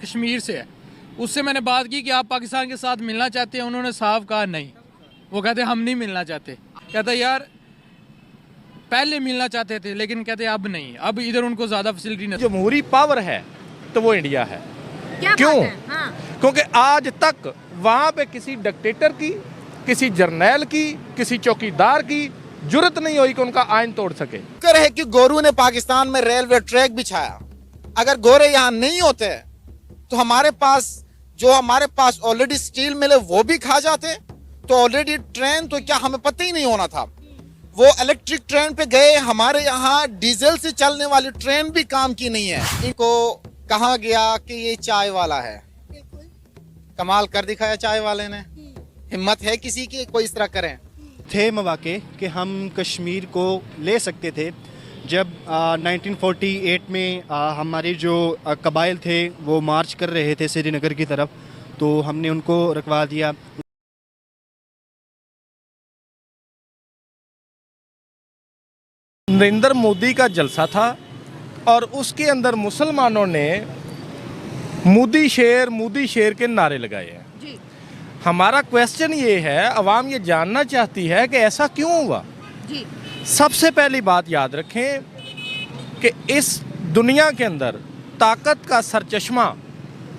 कश्मीर से है, उससे मैंने बात की कि आप पाकिस्तान के साथ मिलना चाहते हैं, उन्होंने साफ कहा नहीं। वो कहते हम नहीं मिलना चाहते। कहते यार पहले मिलना चाहते थे लेकिन कहते अब नहीं, अब इधर उनको ज़्यादा फैसिलिटी नहीं। जमहूरी पावर है तो वो इंडिया है। क्या क्यों? बात है? हाँ। क्योंकि आज तक वहाँ पे किसी डिक्टेटर की, किसी जर्नैल की, किसी चौकीदार की जुर्रत नहीं हुई कि उनका आइन तोड़ सके। कर है कि गोरू ने पाकिस्तान में रेलवे ट्रैक बिछाया। अगर गोरे यहाँ नहीं होते तो हमारे पास ऑलरेडी स्टील मिले वो भी खा जाते। तो ऑलरेडी ट्रेन तो क्या हमें पता ही नहीं होना था। वो इलेक्ट्रिक ट्रेन पे गए, हमारे यहाँ डीजल से चलने वाली ट्रेन भी काम की नहीं है। इनको कहा गया कि ये चाय वाला है। कमाल कर दिखाया चाय वाले ने। हिम्मत है किसी की कोई इस तरह करें? थे मौके कि हम कश्मीर को ले सकते थे। जब 1948 में हमारे जो कबाइल थे वो मार्च कर रहे थे श्रीनगर की तरफ, तो हमने उनको रुकवा दिया। नरेंद्र मोदी का जलसा था और उसके अंदर मुसलमानों ने मोदी शेर के नारे लगाए हैं। जी। हमारा क्वेश्चन ये है, अवाम ये जानना चाहती है कि ऐसा क्यों हुआ। जी। सबसे पहली बात याद रखें कि इस दुनिया के अंदर ताकत का सरचश्मा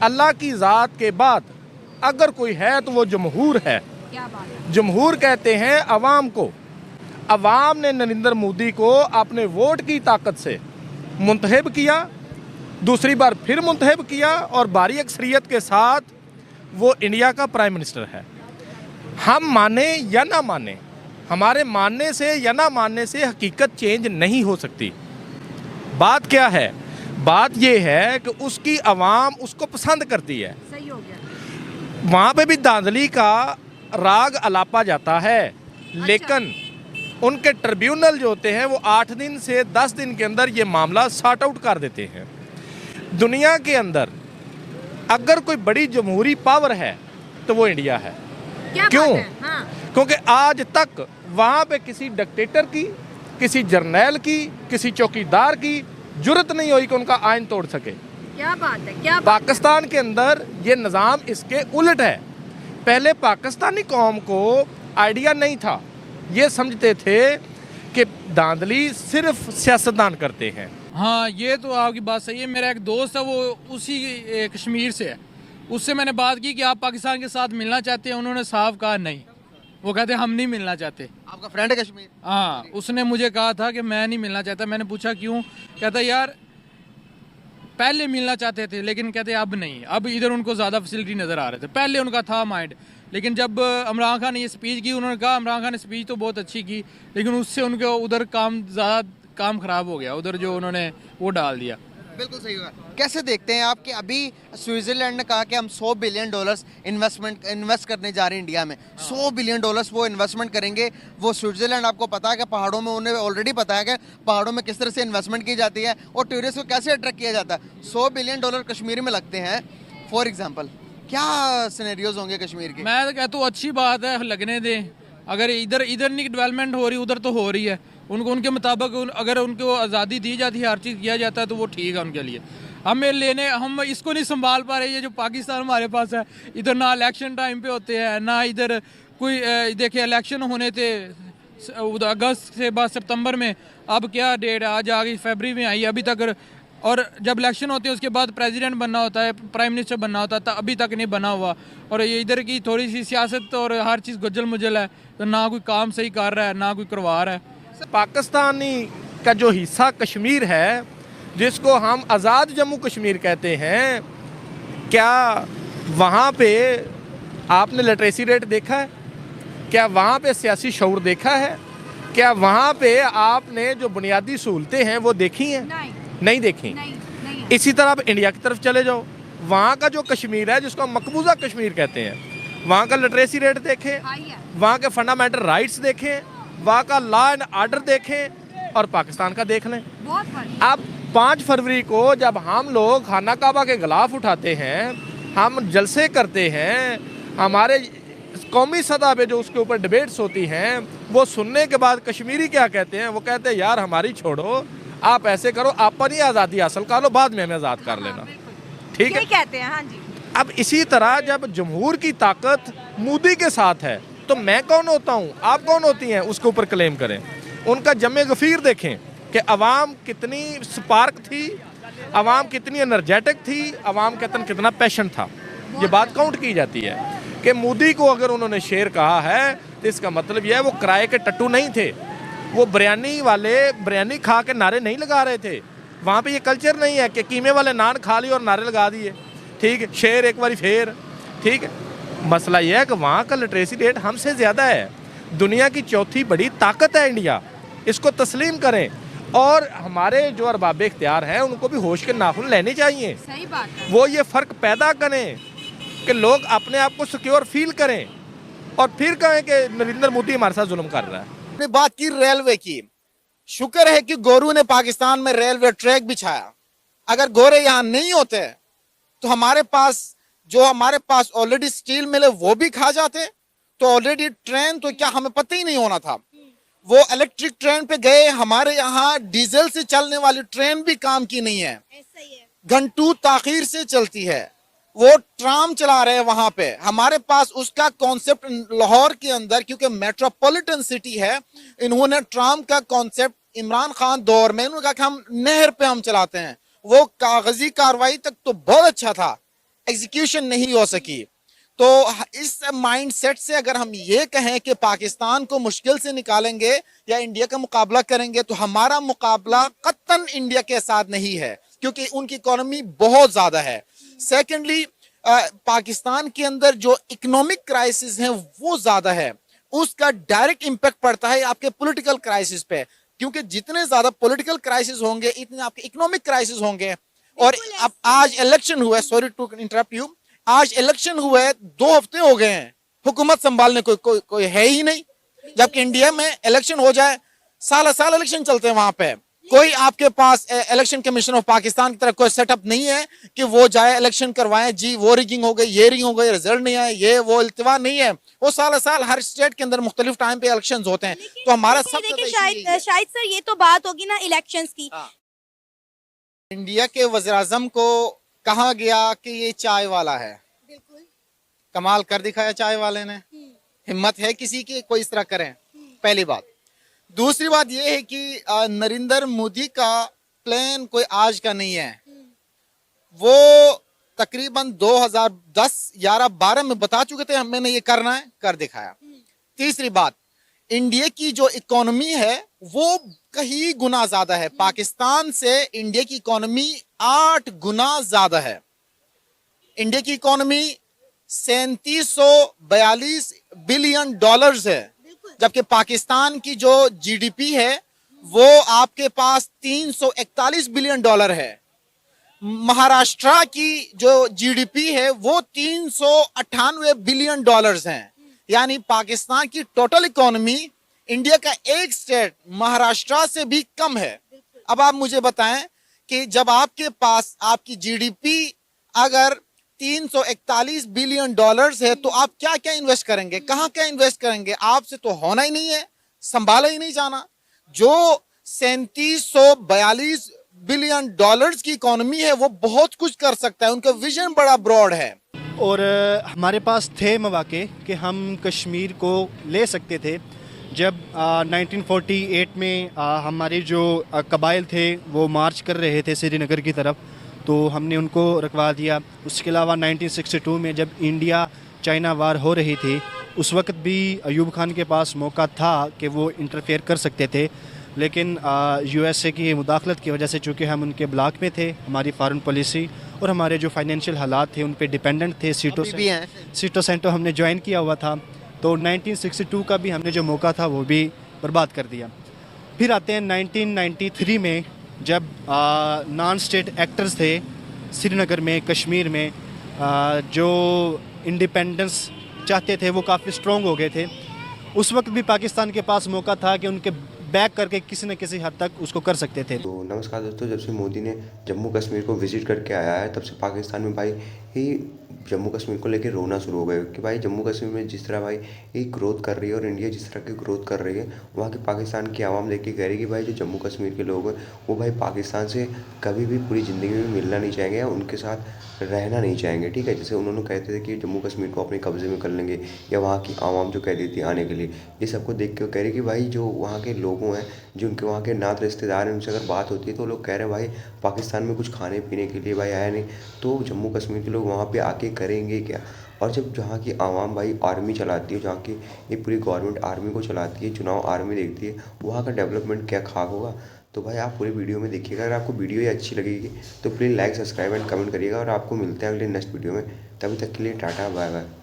अल्लाह की ज़ात के बाद अगर कोई है तो वो जमहूर है। क्या बात है? जमहूर कहते हैं अवाम को। अवाम ने नरेंद्र मोदी को अपने वोट की ताकत से मुंतखब किया, दूसरी बार फिर मुंतखब किया और भारी अक्सरियत के साथ वो इंडिया का प्राइम मिनिस्टर है। हम माने या ना माने, हमारे मानने से या ना मानने से हकीकत चेंज नहीं हो सकती। बात क्या है? बात ये है कि उसकी अवाम उसको पसंद करती है। सही हो गया। वहाँ पे भी धांधली का राग अलापा जाता है, लेकिन उनके ट्रिब्यूनल जो होते हैं वो 8 दिन से 10 दिन के अंदर ये मामला सॉर्ट आउट कर देते हैं। दुनिया के अंदर अगर कोई बड़ी जमहूरी पावर है तो वो इंडिया है। क्या क्यों? बात है? हाँ। क्योंकि आज तक वहाँ पे किसी डिक्टेटर की, किसी जर्नैल की, किसी चौकीदार की जुर्रत नहीं हुई कि उनका आइन तोड़ सके। क्या बात है? क्या बात पाकिस्तान के अंदर ये निज़ाम इसके उलट है। पहले पाकिस्तानी कौम को आइडिया नहीं था, ये समझते थे कि धांधली सिर्फ सियासतदान करते हैं। हाँ, ये तो आपकी बात सही है। मेरा एक दोस्त है, वो उसी कश्मीर से है, उससे मैंने बात की कि आप पाकिस्तान के साथ मिलना चाहते हैं, उन्होंने साफ कहा नहीं। वो कहते हम नहीं मिलना चाहते। आपका फ्रेंड है कश्मीर? हाँ, उसने मुझे कहा था कि मैं नहीं मिलना चाहता। मैंने पूछा क्यों? कहता यार पहले मिलना चाहते थे लेकिन कहते अब नहीं, अब इधर उनको ज़्यादा फैसिलिटी नज़र आ रहे थे। पहले उनका था माइंड, लेकिन जब इमरान खान ने ये स्पीच की, उन्होंने कहा इमरान खान ने स्पीच तो बहुत अच्छी की लेकिन उससे उनके उधर काम ख़राब हो गया, उधर जो उन्होंने वो डाल दिया। बिल्कुल सही होगा। कैसे देखते हैं आप कि अभी स्विट्जरलैंड ने कहा कि हम $100 बिलियन इन्वेस्ट करने जा रहे हैं इंडिया में। $100 बिलियन वो इन्वेस्टमेंट करेंगे। वो स्विट्जरलैंड आपको पता है कि पहाड़ों में, उन्हें ऑलरेडी पता है कि पहाड़ों में किस तरह से इन्वेस्टमेंट की जाती है और टूरिस्ट को कैसे अट्रैक्ट किया जाता है। $100 बिलियन कश्मीर में लगते हैं फॉर एग्जाम्पल। क्या सिनेरियोज होंगे कश्मीर के? मैं तो कहता हूँ अच्छी बात है, लगने दें। अगर इधर नहीं डेवलपमेंट हो रही, उधर तो हो रही है। उनके मुताबिक अगर उनको आज़ादी दी जाती है, हर चीज़ किया जाता है तो वो ठीक है उनके लिए। हम इसको नहीं संभाल पा रहे। ये जो पाकिस्तान हमारे पास है, इधर ना इलेक्शन टाइम पे होते हैं, ना इधर कोई देखिए इलेक्शन होने थे अगस्त से बाद सितंबर में, अब क्या डेट है, आज आ गई फरवरी में आई अभी तक। और जब इलेक्शन होते हैं उसके बाद प्रेसिडेंट बनना होता है, प्राइम मिनिस्टर बनना होता था, अभी तक नहीं बना हुआ। और ये इधर की थोड़ी सी सियासत और हर चीज़ गुज्जल मुज्जल है, तो ना कोई काम सही कर रहा है, ना कोई करवा रहा है। पाकिस्तानी का जो हिस्सा कश्मीर है, जिसको हम आज़ाद जम्मू कश्मीर कहते हैं, क्या वहाँ पे आपने लिटरेसी रेट देखा है? क्या वहाँ पे सियासी शऊर देखा है? क्या वहाँ पे आपने जो बुनियादी सहूलतें हैं वो देखी हैं? नहीं देखी। नहीं। इसी तरह आप इंडिया की तरफ चले जाओ, वहाँ का जो कश्मीर है जिसको हम मकबूजा कश्मीर कहते हैं, वहाँ का लिटरेसी रेट देखें, वहाँ के फंडामेंटल राइट्स देखें, वहाँ का लॉ एंड ऑर्डर देखें और पाकिस्तान का देख लें। अब 5 फरवरी को जब हम लोग खाना काबा के गिलाफ उठाते हैं, हम जलसे करते हैं, हमारे कौमी सतह पे जो उसके ऊपर डिबेट्स होती हैं, वो सुनने के बाद कश्मीरी क्या कहते हैं? वो कहते हैं यार हमारी छोड़ो, आप ऐसे करो, आप अपनी आज़ादी हासिल कर लो, बाद में हमें आज़ाद कर लेना। ठीक है। ये कहते हैं, हाँ जी। अब इसी तरह जब जमहूर की ताकत मोदी के साथ है तो मैं कौन होता हूँ, आप कौन होती हैं उसके ऊपर क्लेम करें। उनका जमे गफीर देखें कि अवाम कितनी स्पार्क थी, अवाम कितनी एनर्जेटिक थी, अवाम के अंदर कितना पैशन था। ये बात काउंट की जाती है कि मोदी को अगर उन्होंने शेर कहा है तो इसका मतलब यह है वो किराए के टट्टू नहीं थे, वो बिरयानी वाले बिरयानी खा के नारे नहीं लगा रहे थे। वहाँ पे ये कल्चर नहीं है कि कीमे वाले नान खा लिए और नारे लगा दिए, ठीक है, शेर एक बारी फेर, ठीक है। मसला यह है कि वहाँ का लिटरेसी रेट हमसे ज़्यादा है। दुनिया की चौथी बड़ी ताकत है इंडिया, इसको तस्लीम करें। और हमारे जो अरबाब इख्तियार हैं उनको भी होश के नाखून लेने चाहिए। सही बात है। वो ये फ़र्क पैदा करें कि लोग अपने आप को सिक्योर फील करें और फिर कहें कि नरेंद्र मोदी हमारे साथ जुल्म कर रहा है। ने बात की रेलवे की, शुक्र है कि गोरू ने पाकिस्तान में रेलवे ट्रैक बिछाया। अगर गोरे यहाँ नहीं होते तो हमारे पास ऑलरेडी स्टील मिले वो भी खा जाते। तो ऑलरेडी ट्रेन तो क्या हमें पता ही नहीं होना था। वो इलेक्ट्रिक ट्रेन पे गए, हमारे यहाँ डीजल से चलने वाली ट्रेन भी काम की नहीं है, घंटों ताखीर से चलती है। वो ट्राम चला रहे हैं वहां पे, हमारे पास उसका कॉन्सेप्ट लाहौर के अंदर, क्योंकि मेट्रोपॉलिटन सिटी है, इन्होंने ट्राम का कॉन्सेप्ट इमरान खान दौर में उन्होंने कहा कि हम नहर पे हम चलाते हैं। वो कागजी कार्रवाई तक तो बहुत अच्छा था, एग्जीक्यूशन नहीं हो सकी। तो इस माइंडसेट से अगर हम ये कहें कि पाकिस्तान को मुश्किल से निकालेंगे या इंडिया का मुकाबला करेंगे तो हमारा मुकाबला कतन इंडिया के साथ नहीं है, क्योंकि उनकी इकोनॉमी बहुत ज्यादा है। सेकेंडली पाकिस्तान के अंदर जो इकोनॉमिक क्राइसिस है वो ज्यादा है, उसका डायरेक्ट इंपैक्ट पड़ता है आपके पॉलिटिकल क्राइसिस पे, क्योंकि जितने ज्यादा पॉलिटिकल क्राइसिस होंगे इतने आपके इकोनॉमिक क्राइसिस होंगे। और अब आज इलेक्शन हुआ है, सॉरी टू इंटरप्ट यू, आज इलेक्शन हुआ है, 2 हफ्ते हो गए हैं, हुकूमत संभालने कोई है ही नहीं। जबकि इंडिया में इलेक्शन हो जाए साल साल इलेक्शन चलते हैं, वहां पे कोई आपके पास इलेक्शन कमीशन ऑफ पाकिस्तान की तरफ कोई सेटअप नहीं है कि वो जाए इलेक्शन करवाएं, जी वो रिगिंग हो गई, ये रिगिंग हो गई, रिजल्ट नहीं आए, ये वो इल्तिवा नहीं है। वो साल साल हर स्टेट के अंदर मुख्तलिफ टाइम पे इलेक्शन होते हैं। तो हमारा सब शायद सर ये तो बात होगी ना इलेक्शंस की। इंडिया के वज़ीर-ए-आज़म को कहा गया कि ये चाय वाला है, बिल्कुल कमाल कर दिखाया चाय वाले ने। हिम्मत है किसी की कोई इस तरह करें, पहली बात। दूसरी बात यह है कि नरेंद्र मोदी का प्लान कोई आज का नहीं है, वो तकरीबन 2010, 11, 12 में बता चुके थे मैंने ये करना है, कर दिखाया। तीसरी बात, इंडिया की जो इकोनॉमी है वो कहीं गुना ज्यादा है, पाकिस्तान से इंडिया की इकोनॉमी 8 गुना ज्यादा है। इंडिया की इकोनॉमी 3742 बिलियन डॉलर्स है, जबकि पाकिस्तान की जो जीडीपी है वो आपके पास 341 बिलियन डॉलर है। महाराष्ट्र की जो जीडीपी है वो 398 बिलियन डॉलर्स हैं। यानी पाकिस्तान की टोटल इकोनॉमी इंडिया का एक स्टेट महाराष्ट्र से भी कम है। अब आप मुझे बताएं कि जब आपके पास आपकी जीडीपी अगर 341 बिलियन डॉलर्स है तो आप क्या क्या इन्वेस्ट करेंगे, कहाँ क्या इन्वेस्ट करेंगे? आपसे तो होना ही नहीं है, संभाला ही नहीं जाना। जो 3742 बिलियन डॉलर्स की इकोनॉमी है वो बहुत कुछ कर सकता है, उनका विजन बड़ा ब्रॉड है। और हमारे पास थे मौके कि हम कश्मीर को ले सकते थे। जब 1948 में हमारे जो कबाइल थे वो मार्च कर रहे थे श्रीनगर की तरफ, तो हमने उनको रखवा दिया। उसके अलावा 1962 में जब इंडिया चाइना वार हो रही थी उस वक्त भी अयूब खान के पास मौका था कि वो इंटरफेयर कर सकते थे, लेकिन यूएसए की मुदाखलत की वजह से चूँकि हम उनके ब्लॉक में थे, हमारी फॉरेन पॉलिसी और हमारे जो फाइनेंशियल हालात थे उन पे डिपेंडेंट थे। सीटो सेंटो हमने ज्वाइन किया हुआ था, तो 1962 का भी हमने जो मौका था वो भी बर्बाद कर दिया। फिर आते हैं 1993 में जब नॉन स्टेट एक्टर्स थे श्रीनगर में, कश्मीर में, जो इंडिपेंडेंस चाहते थे वो काफ़ी स्ट्रॉन्ग हो गए थे। उस वक्त भी पाकिस्तान के पास मौका था कि उनके बैक करके किसी न किसी हद तक उसको कर सकते थे। तो नमस्कार दोस्तों, जब से मोदी ने जम्मू कश्मीर को विजिट करके आया है तब से पाकिस्तान में भाई ही जम्मू कश्मीर को लेके रोना शुरू हो गए कि भाई जम्मू कश्मीर में जिस तरह भाई एक ग्रोथ कर रही है और इंडिया जिस तरह की ग्रोथ कर रही है, वहाँ के पाकिस्तान की आवाम देख के कह रही है कि भाई जो जम्मू कश्मीर के लोग हैं वो भाई पाकिस्तान से कभी भी पूरी ज़िंदगी में मिलना नहीं चाहेंगे या उनके साथ रहना नहीं चाहेंगे, ठीक है। जैसे उन्होंने कहते थे कि जम्मू कश्मीर को अपने कब्ज़े में कर लेंगे, या वहाँ की आवाम जो कहती थी आने के लिए, ये सबको देख के वो कह रही कि भाई जो वहाँ के लोगों हैं, जो उनके वहाँ के नात रिश्तेदार हैं, उनसे अगर बात होती है तो लोग कह रहे हैं भाई पाकिस्तान में कुछ खाने पीने के लिए भाई आया नहीं, तो जम्मू कश्मीर के लोग वहाँ पे आके करेंगे क्या। और जब जहाँ की आवाम भाई आर्मी चलाती है, जहाँ की ये पूरी गवर्नमेंट आर्मी को चलाती है, चुनाव आर्मी देखती है, वहाँ का डेवलपमेंट क्या खाक होगा। तो भाई आप पूरी वीडियो में देखिएगा। अगर आपको वीडियो ये अच्छी लगेगी तो please like, subscribe and comment करिएगा, और आपको मिलते हैं अगले नेक्स्ट वीडियो में। तभी तक के लिए टाटा, बाय बाय।